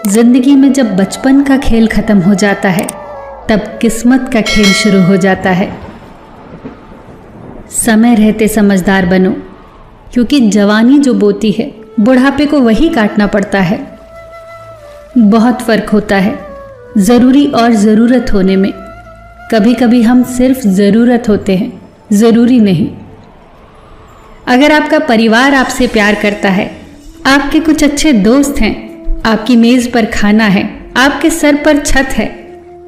जिंदगी में जब बचपन का खेल खत्म हो जाता है तब किस्मत का खेल शुरू हो जाता है। समय रहते समझदार बनो, क्योंकि जवानी जो बोती है बुढ़ापे को वही काटना पड़ता है। बहुत फर्क होता है ज़रूरी और ज़रूरत होने में। कभी कभी हम सिर्फ ज़रूरत होते हैं, ज़रूरी नहीं। अगर आपका परिवार आपसे प्यार करता है, आपके कुछ अच्छे दोस्त हैं, आपकी मेज़ पर खाना है, आपके सर पर छत है,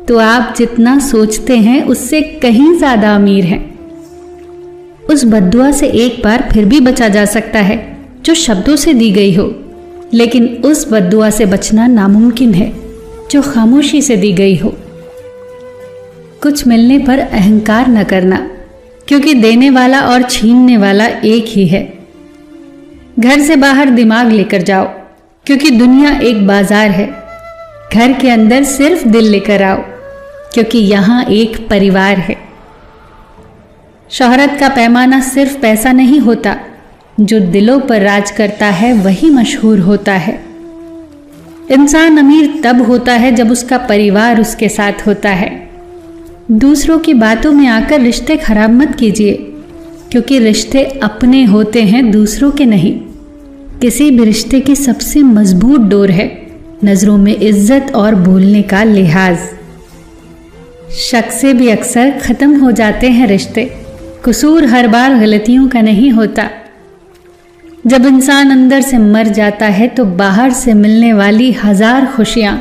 तो आप जितना सोचते हैं उससे कहीं ज़्यादा अमीर हैं। उस बद्दुआ से एक बार फिर भी बचा जा सकता है जो शब्दों से दी गई हो, लेकिन उस बद्दुआ से बचना नामुमकिन है जो खामोशी से दी गई हो। कुछ मिलने पर अहंकार न करना, क्योंकि देने वाला और छीनने वाला एक ही है। घर से बाहर दिमाग लेकर जाओ, क्योंकि दुनिया एक बाजार है। घर के अंदर सिर्फ दिल लेकर आओ, क्योंकि यहाँ एक परिवार है। शोहरत का पैमाना सिर्फ पैसा नहीं होता, जो दिलों पर राज करता है वही मशहूर होता है। इंसान अमीर तब होता है जब उसका परिवार उसके साथ होता है। दूसरों की बातों में आकर रिश्ते खराब मत कीजिए, क्योंकि रिश्ते अपने होते हैं, दूसरों के नहीं। किसी भी रिश्ते की सबसे मजबूत डोर है नजरों में इज्जत और बोलने का लिहाज। शक से भी अक्सर खत्म हो जाते हैं रिश्ते। कसूर हर बार गलतियों का नहीं होता। जब इंसान अंदर से मर जाता है तो बाहर से मिलने वाली 1000 खुशियां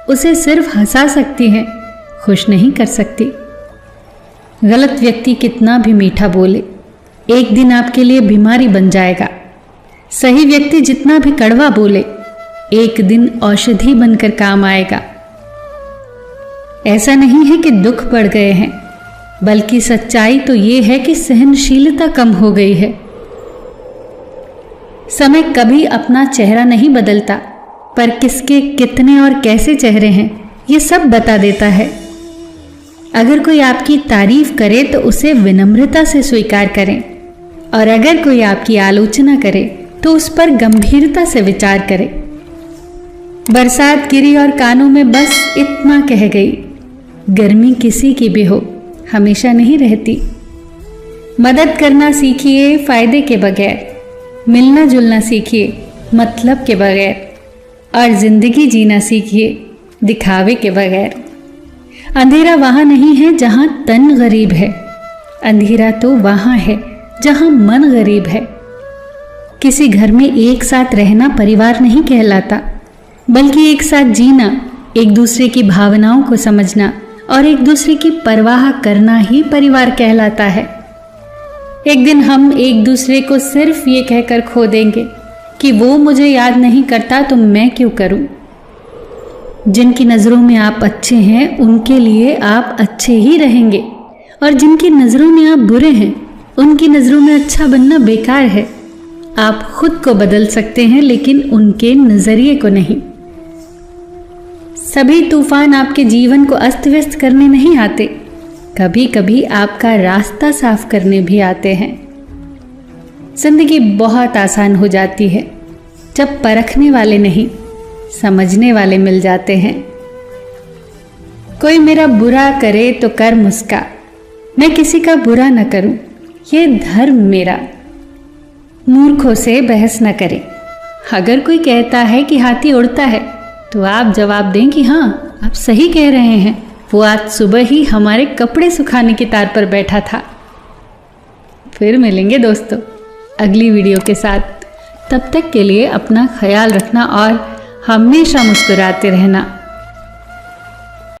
उसे सिर्फ हंसा सकती हैं, खुश नहीं कर सकती। गलत व्यक्ति कितना भी मीठा बोले, एक दिन आपके लिए बीमारी बन जाएगा। सही व्यक्ति जितना भी कड़वा बोले, एक दिन औषधि बनकर काम आएगा। ऐसा नहीं है कि दुख बढ़ गए हैं, बल्कि सच्चाई तो ये है कि सहनशीलता कम हो गई है। समय कभी अपना चेहरा नहीं बदलता, पर किसके कितने और कैसे चेहरे हैं ये सब बता देता है। अगर कोई आपकी तारीफ करे तो उसे विनम्रता से स्वीकार करें, और अगर कोई आपकी आलोचना करे तो उस पर गंभीरता से विचार करें। बरसात गिरी और कानों में बस इतना कह गई, गर्मी किसी की भी हो हमेशा नहीं रहती। मदद करना सीखिए फायदे के बगैर, मिलना जुलना सीखिए मतलब के बगैर, और जिंदगी जीना सीखिए दिखावे के बगैर। अंधेरा वहाँ नहीं है जहाँ तन गरीब है, अंधेरा तो वहाँ है जहाँ मन गरीब है। किसी घर में एक साथ रहना परिवार नहीं कहलाता, बल्कि एक साथ जीना, एक दूसरे की भावनाओं को समझना और एक दूसरे की परवाह करना ही परिवार कहलाता है। एक दिन हम एक दूसरे को सिर्फ ये कहकर खो देंगे कि वो मुझे याद नहीं करता तो मैं क्यों करूं। जिनकी नज़रों में आप अच्छे हैं उनके लिए आप अच्छे ही रहेंगे, और जिनकी नज़रों में आप बुरे हैं उनकी नज़रों में अच्छा बनना बेकार है। आप खुद को बदल सकते हैं, लेकिन उनके नज़रिए को नहीं। सभी तूफान आपके जीवन को अस्त व्यस्त करने नहीं आते, कभी कभी आपका रास्ता साफ करने भी आते हैं। जिंदगी बहुत आसान हो जाती है जब परखने वाले नहीं, समझने वाले मिल जाते हैं। कोई मेरा बुरा करे तो कर मुस्का, मैं किसी का बुरा न करूं, ये धर्म मेरा। मूर्खों से बहस न करें। अगर कोई कहता है कि हाथी उड़ता है तो आप जवाब दें कि हाँ, आप सही कह रहे हैं, वो आज सुबह ही हमारे कपड़े सुखाने की तार पर बैठा था। फिर मिलेंगे दोस्तों अगली वीडियो के साथ। तब तक के लिए अपना ख्याल रखना और हमेशा मुस्कुराते रहना।